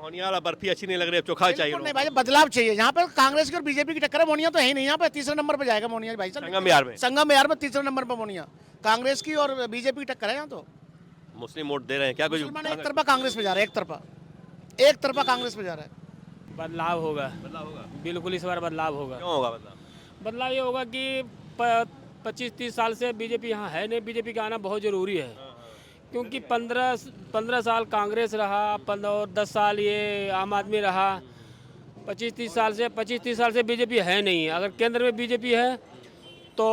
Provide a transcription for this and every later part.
मोनिया वाला बर्फी अच्छी नहीं लग रही, अब चोखा चाहिए। बिल्कुल नहीं भाई, बदलाव चाहिए। यहाँ पे कांग्रेस की और बीजेपी की टक्कर है, मोनिया तो है ही नहीं। यहाँ पे तीसरे नंबर पे जाएगा मोनिया भाई साहब। संगम बिहार में संगम बिहार में तीसरे नंबर पे मोनिया, कांग्रेस की और बीजेपी की टक्कर है यहाँ तो। मुस्लिम वोट दे रहे हैं क्या कुछ? मुसलमान एक तरफा कांग्रेस पे जा रहा है, एक तरफा कांग्रेस पे जा रहा है। बदलाव होगा, बदलाव होगा? बिल्कुल इस बार बदलाव होगा। क्यों होगा बदलाव? बदलाव ये होगा कि 25-30 साल से बीजेपी यहाँ है नहीं, बीजेपी का आना बहुत ज़रूरी है। क्योंकि 15 साल कांग्रेस रहा, 10 साल ये आम आदमी रहा। 25-30 साल से बीजेपी है नहीं। अगर केंद्र में बीजेपी है तो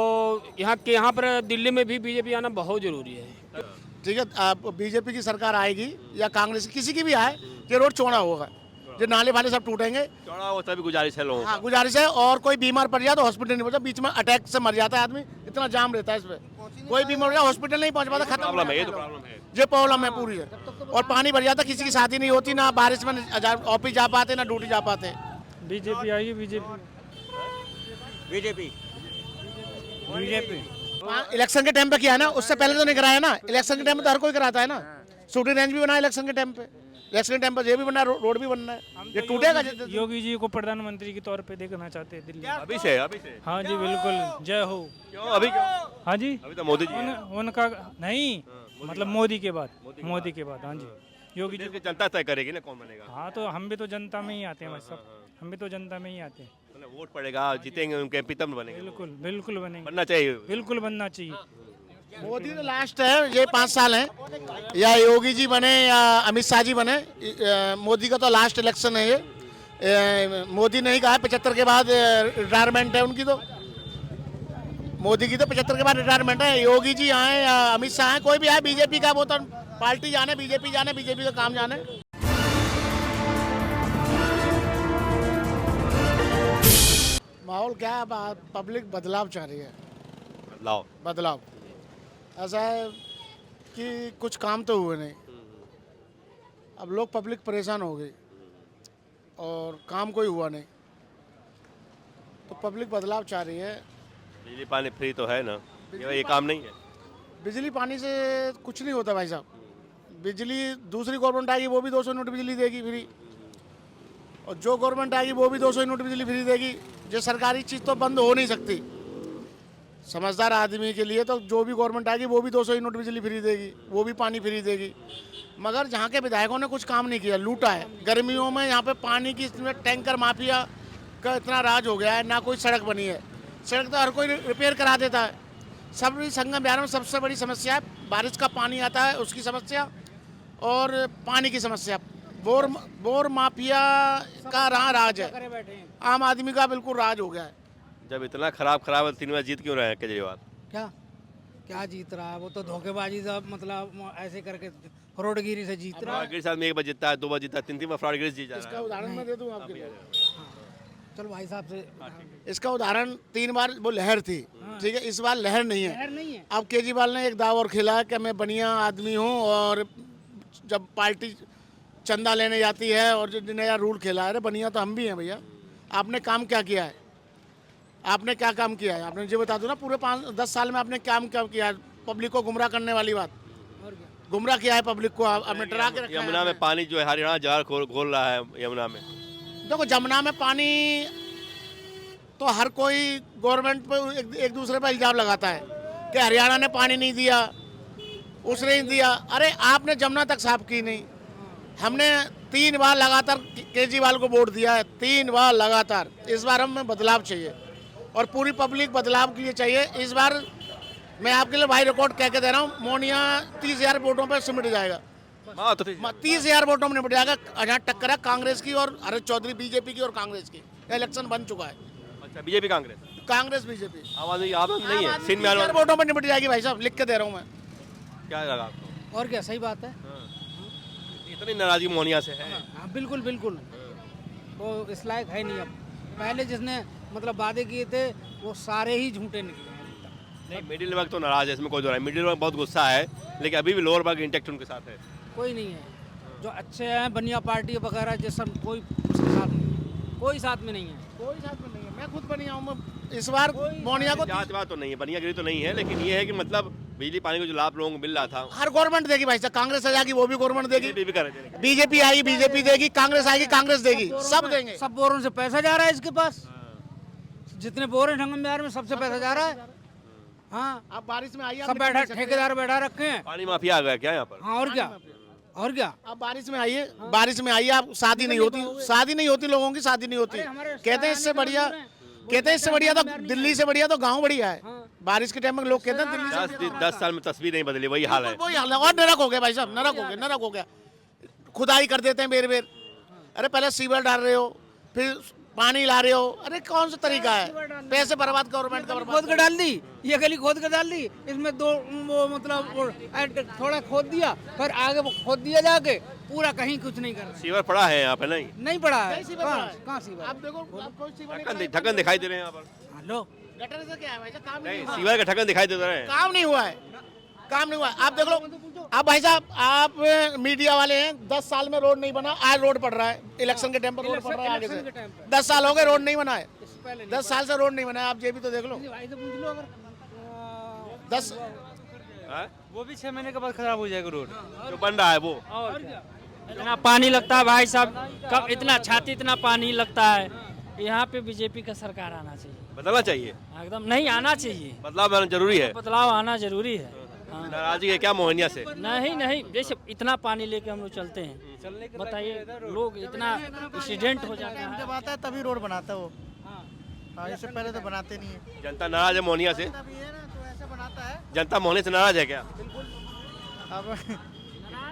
यहाँ पर दिल्ली में भी बीजेपी आना बहुत ज़रूरी है। ठीक है, आप बीजेपी की सरकार आएगी या कांग्रेस किसी की भी आए, ये रोड चौड़ा होगा, जो नाले वाले सब टूटेंगे। चौड़ा हो तभी गुजारिश है लोगों हाँ गुजारिश है। और कोई बीमार पड़ जाए तो हॉस्पिटल नहीं पहुंचा, बीच में अटैक से मर जाता है आदमी, इतना जाम रहता है इस पे। कोई बीमार हो जाए हॉस्पिटल नहीं पहुंच पाता, खत्म। प्रॉब्लम है, ये तो प्रॉब्लम है। ये प्रॉब्लम है पूरी है। और पानी भर जाता, किसी की शादी नहीं होती, ना बारिश में ऑफिस जा पाते, ना ड्यूटी जा पाते। बीजेपी आएगी, बीजेपी इलेक्शन के टाइम पे किया है ना, उससे पहले तो नहीं कराया ना। इलेक्शन के टाइम पे तो हर कोई कराता है ना। शूटिंग रेंज भी बना है इलेक्शन के टाइम पे, इलेक्शन के टाइम पे ये भी बनना है, रोड भी बनना है। ये टूटेगा। योगी जी को प्रधानमंत्री के तौर पे देखना चाहते हैं दिल्ली। अभी से हाँ जी बिल्कुल, जय हो। क्यों अभी क्यों? हाँ जी, अभी तो मोदी जी हैं। उनका नहीं, मतलब मोदी के बाद, हाँ जी। योगी जी, देश की जनता तय करेगी ना कौन बनेगा। हाँ तो हम भी तो जनता में ही आते हैं भाई साहब, हम भी तो जनता में ही आते हैं। मतलब वोट पड़ेगा, जीतेंगे उनके एमपी तब बनेंगे। बिल्कुल बनेंगे, बनना चाहिए। बिल्कुल बनना चाहिए। मोदी तो लास्ट है, ये 5 साल है, या योगी जी बने या अमित शाह जी बने। मोदी का तो लास्ट इलेक्शन है ये। मोदी नहीं कहा 75 के बाद रिटायरमेंट है उनकी। तो मोदी की तो 75 के बाद रिटायरमेंट है। योगी जी आए या अमित शाह आए, कोई भी आए, बीजेपी का वो तो पार्टी जाने, बीजेपी जाने, बीजेपी का काम जाने। माहौल क्या है, पब्लिक बदलाव चाह रही है। बदलाव ऐसा है कि कुछ काम तो हुए नहीं, अब लोग पब्लिक परेशान हो गई और काम कोई हुआ नहीं, तो पब्लिक बदलाव चाह रही है। बिजली पानी फ्री तो है ना, ये काम नहीं है। बिजली पानी से कुछ नहीं होता भाई साहब। बिजली दूसरी गवर्नमेंट आएगी वो भी 200 यूनिट बिजली देगी फ्री, और जो गवर्नमेंट आएगी वो भी 200 यूनिट बिजली फ्री देगी। जो सरकारी चीज़ तो बंद हो नहीं सकती। समझदार आदमी के लिए तो जो भी गवर्नमेंट आएगी वो भी 200 यूनिट बिजली फ्री देगी, वो भी पानी फ्री देगी। मगर जहाँ के विधायकों ने कुछ काम नहीं किया, लूटा है। गर्मियों में यहाँ पे पानी की टैंकर माफिया का इतना राज हो गया है, ना कोई सड़क बनी है। सड़क तो हर कोई रिपेयर करा देता है। सब संगम बिहार में सबसे बड़ी समस्या है बारिश का पानी आता है उसकी समस्या, और पानी की समस्या। बोर माफिया का राज है, आम आदमी का बिल्कुल राज हो गया है। जब इतना खराब 3 बार जीत क्यों रहे हैं केजरीवाल? क्या जीत रहा है? वो तो धोखेबाजी सब, मतलब ऐसे करके फ्रॉडगिरी से जीत रहा है। फ्रॉडगिरी साथ में 1 बार जीतता है, 2 बार जीतता है, 3 बार फ्रॉडगिरी जीत जा रहा इसका है। उदाहरण मैं दे दूं आपके लिए। चलो भाई साहब से, इसका उदाहरण 3 बार वो लहर थी, ठीक है, इस बार लहर नहीं है। अब केजरीवाल ने एक दाव और खेला है कि मैं बढ़िया आदमी हूँ, और जब पार्टी चंदा लेने जाती है और जो नया रूल खेला है, अरे बढ़िया तो हम भी हैं भैया। आपने काम क्या किया है? आपने क्या काम किया है? आपने मुझे बता दो ना, पूरे 5-10 साल में आपने काम क्या किया है? पब्लिक को गुमराह करने वाली बात, गुमराह किया है पब्लिक को, आपने डरा के रखा है। यमुना में पानी जो है हरियाणा जहर घोल रहा है यमुना में। देखो जमुना में पानी तो हर कोई गवर्नमेंट पे एक दूसरे पर इल्जाम लगाता है कि हरियाणा ने पानी नहीं दिया, उसने नहीं दिया। अरे आपने जमुना तक साफ की नहीं। हमने 3 बार लगातार केजरीवाल को वोट दिया है, 3 बार लगातार। इस बार हमें बदलाव चाहिए और पूरी पब्लिक बदलाव के लिए चाहिए। इस बार मैं आपके लिए भाई रिकॉर्ड कह के दे रहा हूँ, मोनिया 30,000 वोटों पर सिमट जाएगा। 30,000 वोटों में निपट जाएगा। जहाँ टक्कर है कांग्रेस की और हरीश चौधरी बीजेपी की और कांग्रेस की। इलेक्शन बन चुका है। अच्छा, बीजेपी कांग्रेस बीजेपी आवाज नहीं है। 30,000 वोटों में निपट जाएगी भाई साहब, लिख के दे रहा हूँ मैं। क्या लगा आपको? और क्या, सही बात है। इतनी नाराजगी मोनिया से है? हाँ बिल्कुल बिल्कुल, वो इस लायक है नहीं। अब पहले जिसने मतलब वादे किए थे वो सारे ही झूठे निकले हैं। नहीं, मिडिल वर्ग तो नाराज है, इसमें कोई दो राय। मिडिल वर्ग बहुत गुस्सा है, लेकिन अभी भी लोअर वर्ग इंटेक्ट उनके साथ है। कोई नहीं है। जो अच्छे हैं बनिया पार्टी वगैरह जैसा, कोई उसके साथ नहीं है, कोई साथ में नहीं है। कोई साथ में नहीं है। मैं खुद बनिया हूँ। इस बार मोनिया को जात बात तो नहीं है, बनियागिरी तो नहीं है, लेकिन ये है कि मतलब बिजली पानी का जो लाभ लोगों को मिल रहा था हर गवर्नमेंट देगी भाई साहब, कांग्रेस आ जाएगी वो भी गवर्नमेंट देगी, बीजेपी भी कर रहे थे। बीजेपी आएगी बीजेपी देगी, कांग्रेस आएगी कांग्रेस देगी, सब देंगे। सब बोरों से पैसा जा रहा है इसके पास, जितने बोर हैं संगम बिहार में सबसे पैसा जा रहा है। हाँ, अब बारिश में आइए, सब बैठा ठेकेदार बैठा रखे हैं। पानी माफिया आ गया क्या यहाँ पर? हाँ, और क्या, और क्या। अब बारिश में आइए, बारिश में आइए, आप शादी नहीं होती, शादी नहीं होती, लोगों की शादी नहीं होती। कहते हैं इससे बढ़िया, कहते हैं इससे बढ़िया तो दिल्ली से बढ़िया तो गांव बढ़िया है। बारिश के टाइम में लोग कहते हैं दिल्ली से 10 साल में तस्वीर नहीं बदली, वही हाल है। वही हाल है, और नरक हो गया भाई साहब, नरक हो गया, नरक हो गया। खुदाई कर देते हैं बेर बेर, अरे पहले सीवर डाल रहे हो, फिर पानी ला रहे हो, अरे कौन सा तरीका है? पैसे बर्बाद गवर्नमेंट का बर्बाद। खोद कर डाल दी, ये गली खोद कर डाल दी, इसमें दो वो मतलब थोड़ा खोद दिया, फिर आगे वो खोद दिया जाके, पूरा कहीं कुछ नहीं कर रहा। सीवर पड़ा है यहाँ पे? नहीं पड़ा है। नहीं सीवर पड़ा है। कहाँ सीवर? आप देखो, आप कोई सीवर नहीं ढक्कन दिखाई दे रहे हैं यहाँ पर। हेलो, गटर से क्या है भाई साहब? काम नहीं, नहीं, सीवर का ढक्कन दिखाई दे रहे हैं। काम नहीं हुआ है, काम नहीं हुआ है। आप देख लो, आप भाई साहब, आप मीडिया वाले हैं, 10 साल में रोड नहीं बना, आज रोड पड़ रहा है, इलेक्शन के टाइम पर रोड पड़ रहा है आगे से। 10 साल हो गए रोड नहीं बना है, 10 साल से रोड नहीं बना है, आप ये भी तो देख लो। 10 हाँ? वो भी 6 महीने के बाद खराब हो जाएगा रोड, जो बन रहा है वो। और क्या, इतना पानी लगता है भाई साहब, कब इतना छाती इतना पानी लगता है। यहाँ पे बीजेपी का सरकार आना चाहिए, बदलना चाहिए, एकदम नहीं आना चाहिए, बदलाव आना जरूरी है। बदलाव आना जरूरी है। हाँ। नाराजगी है क्या मोहनिया से? नहीं, जैसे इतना पानी लेके हम लोग चलते हैं, बताइए लोग इतना एक्सीडेंट हो जाता है। जब आता है तभी रोड बनाता है वो। हाँ, इससे पहले तो बनाते नहीं है। जनता नाराज है मोहनिया से? तभी है ना, तो ऐसे बनाता है। जनता मोहनिया से नाराज है क्या? अब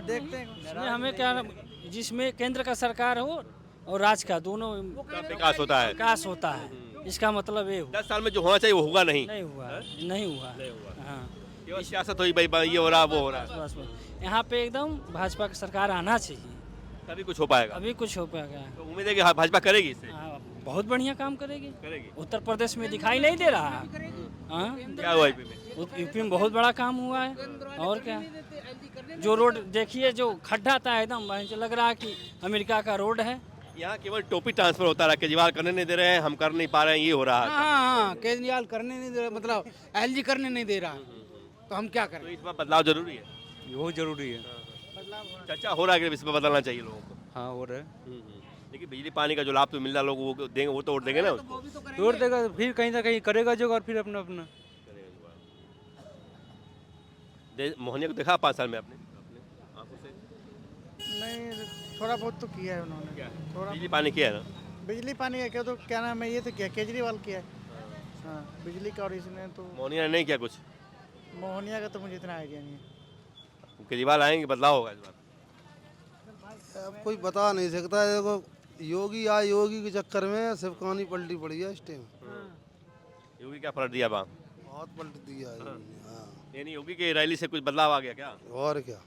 देखते हैं। इसमें हमें क्या, जिसमें केंद्र का सरकार हो और राज्य का, दोनों विकास होता है। विकास होता है, इसका मतलब ये हुआ। 10 साल में जो होना चाहिए वो होगा नहीं। नहीं हुआ। हाँ, केवल सियासत हुई, भाई ये हो रहा वो हो रहा, बस यहाँ पे एकदम भाजपा की सरकार आना चाहिए, तभी कुछ हो पाएगा। अभी कुछ हो पाएगा। तो उम्मीद है कि हाँ, भाजपा करेगी इससे। हाँ, बहुत बढ़िया काम करेगी। करेगी। उत्तर प्रदेश में दिखाई नहीं दे रहा। हाँ, क्या हुआ यूपी में? यूपी में बहुत बड़ा काम हुआ है। और क्या, जो रोड देखिए, जो खड्डा था एकदम, मुझे लग रहा है कि अमेरिका का रोड है। यहाँ केवल टोपी ट्रांसफर होता रहा, केजरीवाल करने नहीं दे रहे हैं, हम कर नहीं पा रहे हैं, ये हो रहा है। हाँ, केजरीवाल करने नहीं दे रहा, मतलब एलजी करने नहीं दे रहा, तो हम क्या तो करें? इस बार बदलाव जरूरी है। बहुत जरूरी है। चर्चा हो रहा है कि इस बार बदलना चाहिए लोगों को। हाँ, हो रहा है। लेकिन बिजली पानी का जो लाभ तो मिल रहा, लोग वो देंगे, वो तो वोट देंगे ना उसको। तोड़ देगा, फिर कहीं ना कहीं करेगा जो, और फिर अपना अपना। मोहनिया को देखा 5 साल में आपने अपने आंखों से? नहीं, थोड़ा बहुत तो किया है उन्होंने। थोड़ा बिजली पानी किया है ना? बिजली पानी का क्या, तो क्या नाम है, ये तो क्या केजरीवाल किया है। हाँ, बिजली का, और इसने तो मोहनिया ने नहीं किया कुछ। मोहनिया का तो मुझे इतना आइडिया नहीं है। केजरीवाल आएंगे, बदलाव होगा इस बार। अब कोई बता नहीं सकता है। देखो, योगी आए, योगी के चक्कर में सब कहानी पलटी पड़ी है इस टाइम। योगी क्या पलट दिया वहाँ? बहुत पलट दिया है। हाँ, यानी योगी की रैली से कुछ बदलाव आ गया क्या? और क्या,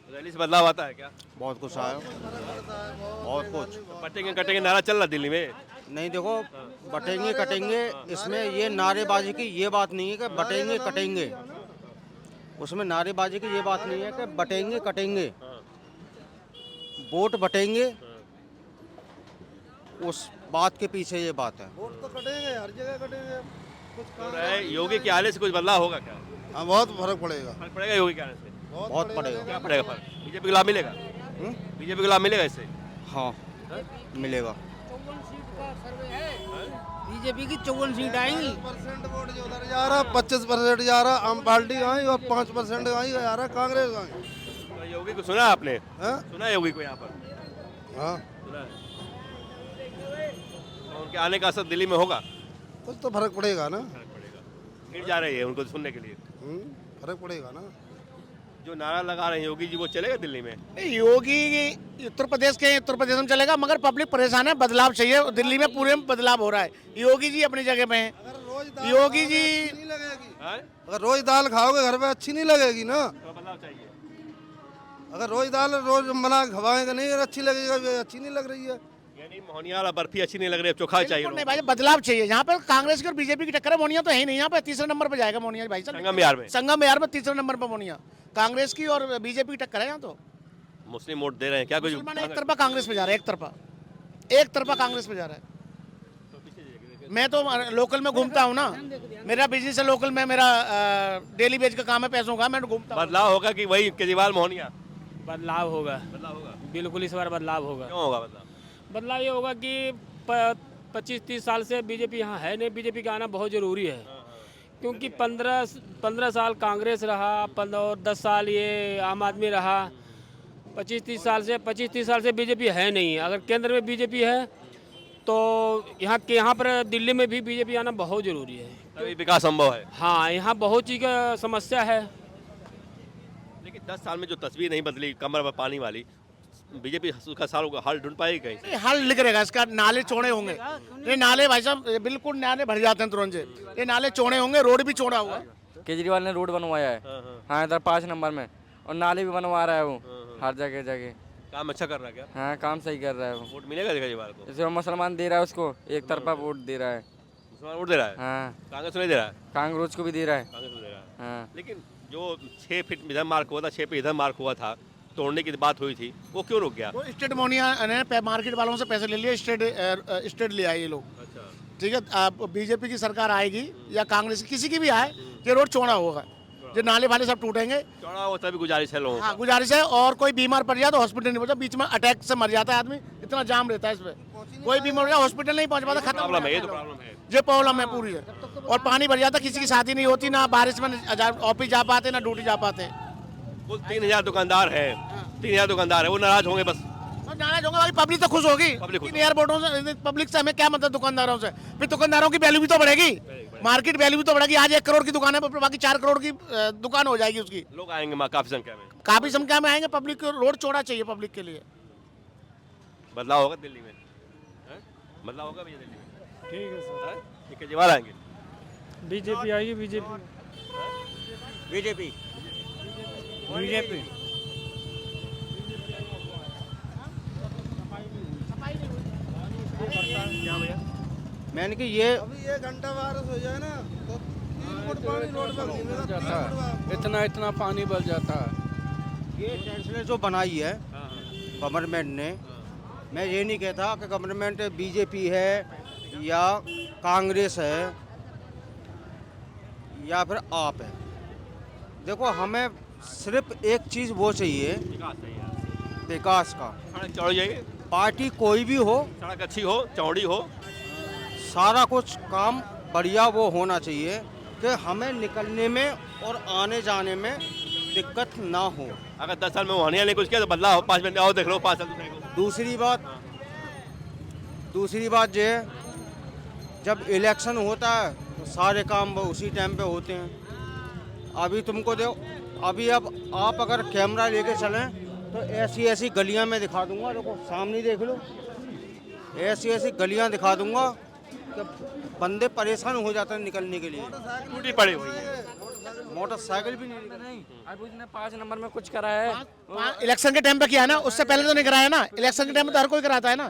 रैली से बदलाव आता है क्या? बहुत कुछ आया, बहुत कुछ। बटेंगे कटेंगे नारा चल रहा दिल्ली में। नहीं देखो, बटेंगे कटेंगे, इसमें ये नारेबाजी की ये बात नहीं है कि बटेंगे कटेंगे, उसमें नारेबाजी की ये बात नहीं है कि बटेंगे कटेंगे। वोट बटेंगे, उस बात के पीछे ये बात है। वोट तो कटेंगे, हर जगह कटेंगे। कुछ तो रहे योगी के आने से कुछ बदलाव होगा क्या? हाँ, बहुत फर्क पड़ेगा। फर्क पड़ेगा योगी के आने से? बहुत पड़ेगा। क्या पड़ेगा फर्क? बीजेपी को लाभ मिलेगा? बीजेपी को लाभ मिलेगा इससे? हाँ, मिलेगा। 54 सीट का सर्वे है, बीजेपी की 54 सीट आएंगी। 50% वोट जो उधर जा रहा, 25% जा रहा आम पार्टी आई, और 5% आई जा रहा कांग्रेस आई। तो योगी को सुना आपने? हाँ? सुना है योगी को यहाँ पर? हाँ, सुना है। तो उनके आने का असर दिल्ली में होगा? कुछ तो फर्क पड़ेगा ना। फर्क पड़ेगा। भीड़ जा रही है उनको सुनने के लिए। फर्क पड़ेगा ना। जो नारा लगा रहे हैं योगी जी, वो चलेगा दिल्ली में? योगी उत्तर प्रदेश में चलेगा, मगर पब्लिक परेशान है, बदलाव चाहिए। दिल्ली में पूरे में बदलाव हो रहा है, योगी जी अपनी जगह पे हैं। योगी जी नहीं लगेगी। हाँ? अगर रोज दाल खाओगे घर में, अच्छी नहीं लगेगी ना। तो बदलाव चाहिए। अगर रोज दाल रोज बना खवाएंगे नहीं, अगर अच्छी लगेगा, अच्छी नहीं लग रही है। यानी मोहनिया वाला बर्फी अच्छी नहीं लग रही है, चोखा चाहिए बिल्कुल नहीं लोगों भाई, बदलाव चाहिए। यहाँ पर कांग्रेस की और बीजेपी की टक्कर है, मोनिया तो है ही नहीं। यहाँ पे तीसरे नंबर पे जाएगा मोनिया भाई को। साहब। संगम बिहार में संगम बिहार में तीसरे नंबर पर मोनिया, कांग्रेस की और बीजेपी की टक्कर है यहाँ तो। मुस्लिम वोट दे रहे हैं क्या कुछ? मुसलमान एक तरफा कांग्रेस पे जा रहा है, एक तरफा कांग्रेस पे जा रहा है। मैं तो लोकल में घूमता हूँ ना, मेरा बिजनेस है लोकल में, मेरा डेली बेज का काम है पैसों का, मैं घूमता हूँ। बदलाव होगा कि वही केजरीवाल मोहनिया? बदलाव होगा, बदलाव होगा। बिल्कुल इस बार बदलाव होगा। क्यों होगा बदलाव? बदलाव ये होगा कि 25-30 साल से बीजेपी यहाँ है नहीं, बीजेपी का आना बहुत ज़रूरी है। क्योंकि 15 साल कांग्रेस रहा, और 10 साल ये आम आदमी रहा। 25-30 साल से बीजेपी है नहीं। अगर केंद्र में बीजेपी है तो यहाँ पर दिल्ली में भी बीजेपी आना बहुत ज़रूरी है। तभी विकास संभव है। हाँ, यहाँ बहुत चीज़ का समस्या है। लेकिन 10 साल में जो तस्वीर नहीं बदली कमर में पानी वाली, बीजेपी उसका साल का हल ढूंढ पाएगी कहीं से? ये हल लिख रहेगा इसका, नाले चौड़े होंगे। ये नाले भाई साहब बिल्कुल नाले भर जाते हैं तुरंत से। ये नाले चौड़े होंगे, रोड भी चौड़ा हुआ है। केजरीवाल ने रोड बनवाया है, हाँ इधर 5 नंबर में, और नाले भी बनवा रहा है वो हर जगह जगह। काम अच्छा कर रहा है क्या? हाँ काम सही कर रहा है वो। वोट मिलेगा केजरीवाल को? जैसे वो मुसलमान दे रहा है उसको, एक तरफा वोट दे रहा है। मुसलमान वोट दे रहा है? हाँ कांग्रेस को नहीं दे रहा है? कांग्रेस को भी दे रहा है। कांग्रेस को दे रहा है। हाँ लेकिन जो 6 फीट इधर मार्क हुआ था, 6 फीट इधर मार्क हुआ था, तोड़ने की बात हुई थी, वो क्यों रुक गया? वो स्टेट मोनिया ने मार्केट वालों से पैसे ले लिए, स्टेट ले आए ये लोग। अच्छा। ठीक है, आप बीजेपी की सरकार आएगी या कांग्रेस किसी की भी आए, ये रोड चौड़ा होगा, जो नाले वाले सब टूटेंगे। चौड़ा हो तभी गुजारिश है लोगों हाँ गुजारिश है। और कोई बीमार पड़ जाए तो हॉस्पिटल नहीं पहुंचा, बीच में अटैक से मर जाता है आदमी, इतना जाम रहता है इस पे। कोई बीमार हो जाए हॉस्पिटल नहीं पहुंच पाता, खत्म। प्रॉब्लम है, ये तो प्रॉब्लम है। ये प्रॉब्लम है पूरी है। और पानी भर जाता, किसी की शादी नहीं होती, ना बारिश में ऑफिस जा पाते, ना ड्यूटी जा पाते। कुल 3000 दुकानदार है, 3000 दुकानदार है, वो नाराज होंगे बस। और नाराज होंगे भाई, पब्लिक तो खुश होगी। पब्लिक खुश 3000 वोटों से, पब्लिक से हमें क्या मतलब दुकानदारों से? फिर दुकानदारों की वैल्यू भी तो बढ़ेगी, मार्केट वैल्यू भी तो बढ़ेगी। आज 1 करोड़ की दुकान है, बाकी 4 करोड़ की दुकान हो जाएगी उसकी। लोग आएंगे काफी संख्या में। काफी संख्या में आएंगे, पब्लिक को रोड चौड़ा चाहिए पब्लिक के लिए। बदलाव होगा दिल्ली में? हैं? बदलाव होगा भैया दिल्ली में? ठीक है सर। हैं? ये केजरीवाल आएंगे? बीजेपी आएगी, बीजेपी। बीजेपी बीजेपी क्या भैया? मैंने कि ये अभी 1 घंटा बारिश हो जाए ना तो 3 फुट पानी रोड पर घूमेगा। इतना पानी भर जाता है। ये टेंशनें जो बनाई है गवर्नमेंट ने, मैं ये नहीं कहता कि गवर्नमेंट बीजेपी है या कांग्रेस है या फिर आप है। देखो हमें सिर्फ एक चीज़ वो चाहिए, विकास चाहिए। विकास का। सड़क चौड़ी चाहिए, पार्टी कोई भी हो, सड़क अच्छी हो, चौड़ी हो। सारा कुछ काम बढ़िया वो होना चाहिए कि हमें निकलने में और आने जाने में दिक्कत ना हो। अगर 10 साल में मोहनिया ने कुछ किया तो बदलाव हो। 5 मिनट आओ देख लो 5 साल दूसरे को। दूसरी बात ये है, जब इलेक्शन होता है तो सारे काम वो उसी टाइम पे होते हैं। अभी तुमको दो, अभी अब आप अगर कैमरा लेके चलें तो ऐसी ऐसी गलियां में दिखा दूंगा, देखो सामने देख लो, ऐसी ऐसी गलियां दिखा दूंगा कि बंदे परेशान हो जाते हैं निकलने के लिए। टूटी पड़ी हुई है। मोटरसाइकिल भी नहीं निकल। नहीं अब उसने 5 नंबर में कुछ करा है। इलेक्शन के टाइम पे किया ना, उससे पहले तो नहीं कराया ना। इलेक्शन के टाइम पे तो हर कोई कराता है ना।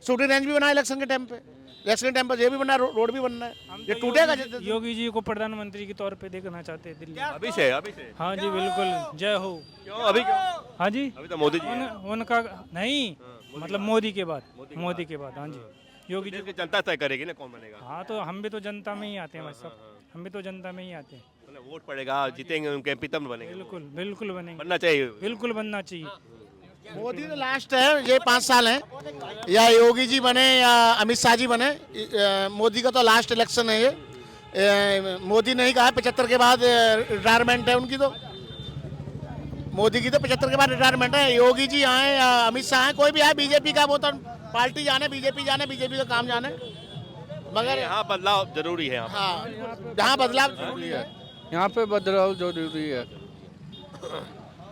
शूटिंग रेंज भी बना इलेक्शन के टाइम पे, इलेक्शन के टाइम पर ये भी बनना है, रोड भी बनना है। ये टूटेगा। योगी जी को प्रधानमंत्री के तौर पे देखना चाहते हैं दिल्ली। अभी से हाँ जी बिल्कुल, जय हो। क्यों अभी क्यों? हाँ जी, अभी तो मोदी जी हैं। उनका नहीं, मतलब मोदी के बाद, मोदी के बाद। हाँ जी, योगी जी। देश की जनता तय करेगी ना कौन बनेगा। हाँ तो हम भी तो जनता में ही आते हैं भाई साहब, हम भी तो जनता में ही आते हैं। मतलब वोट पड़ेगा, जीतेंगे उनके एमपी तब बनेंगे। बिल्कुल बिल्कुल बनेंगे, बनना चाहिए। बिल्कुल बनना चाहिए। मोदी तो लास्ट है, ये 5 साल हैं, या योगी जी बने या अमित शाह जी बने। मोदी का तो लास्ट इलेक्शन है ये। मोदी ने ही कहा 75 के बाद रिटायरमेंट है उनकी। तो मोदी की तो 75 के बाद रिटायरमेंट है। योगी जी आए या अमित शाह आए, कोई भी आए, बीजेपी का वो तो पार्टी जाने, बीजेपी जाने, बीजेपी का काम जाने। मगर यहाँ बदलाव जरूरी है। हाँ, जहाँ बदलाव जरूरी है, यहाँ पे बदलाव जरूरी है।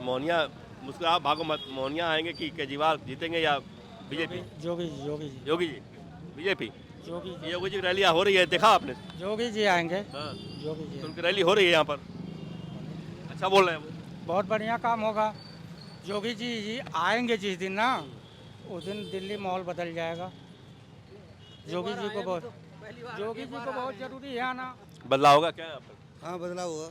मोहनिया मुस्कुरा भागो मत, मोहनिया आएंगे कि केजरीवाल जीतेंगे या बीजेपी? योगी जी, योगी जी, योगी जी, बीजेपी। योगी जी, योगी जी की रैलियाँ हो रही है, देखा आपने? योगी जी आएंगे। हाँ, योगी जी तो उनकी रैली हो रही है यहाँ पर। अच्छा बोल रहे हैं वो। बहुत बढ़िया काम होगा। योगी जी आएंगे जिस दिन ना, उस दिन दिल्ली माहौल बदल जाएगा। योगी जी को बहुत जरूरी है आना। बदलाव होगा क्या यहाँ पर? हाँ बदलाव हुआ।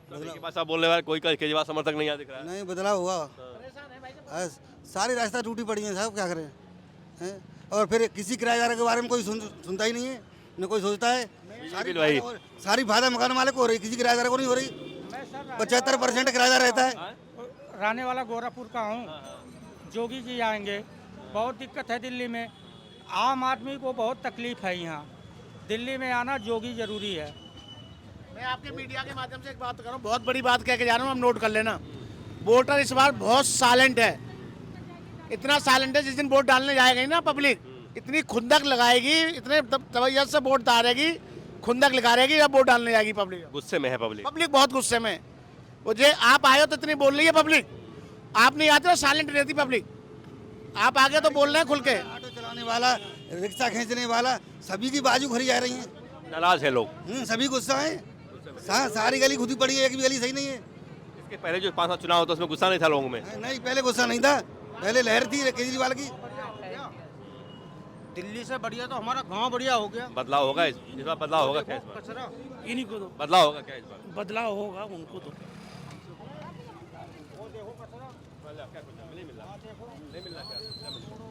के पास आप बोलने वाले कोई केजरीवाल समर्थक नहीं यहाँ दिख रहा है। नहीं बदलाव हुआ। सारी रास्ता टूटी पड़ी है साहब, क्या करें हैं? और फिर किसी किराएदार के बारे में कोई सुनता ही नहीं है। न कोई सोचता है। बीजेपी भाई सारी फायदा मकान मालिक को हो रही, किसी किराएदार को नहीं हो रही। 75% किराएदार रहता है। रहने वाला गोरखपुर का हूँ। जोगी जी आएंगे, बहुत दिक्कत है दिल्ली में, आम आदमी को बहुत तकलीफ है यहाँ। दिल्ली में आना जोगी जरूरी है। मैं आपके मीडिया के माध्यम से एक बात कर रहा हूँ, बहुत बड़ी बात कह के जा रहा हूँ, हम नोट कर लेना। वोटर इस बार बहुत साइलेंट है, इतना साइलेंट है, जिस दिन वोट डालने जाएगी ना पब्लिक, इतनी खुंदक लगाएगी, इतने तवज्जो से वोट डालेगी, खुंदक लगा रहेगी जब वोट डालने जाएगी पब्लिक। गुस्से में है पब्लिक। पब्लिक बहुत गुस्से में। वो जे आप आए हो तो इतनी बोल रही है पब्लिक, आप नहीं आते हो साइलेंट रहती पब्लिक, आप आगे तो बोल रहे हैं खुल के। ऑटो चलाने वाला, रिक्शा खींचने वाला, सभी की बाजू खरी जा रही है। नाराज है लोग। सभी गुस्सा है। सारी गली खुदी पड़ी है, एक भी गली सही नहीं है। इसके पहले जो 5 साल चुनाव होता उसमें गुस्सा नहीं था लोगों में। नहीं, पहले गुस्सा नहीं था, पहले लहर थी केजरीवाल की। दिल्ली से बढ़िया तो हमारा गांव बढ़िया हो गया। बदलाव होगा इस बार, बदलाव होगा क्या इस बार? कचरा इन्हीं को तो बदलाव होगा क्या इस बार? बदलाव होगा उनको तो। नहीं मिल रहा क्या?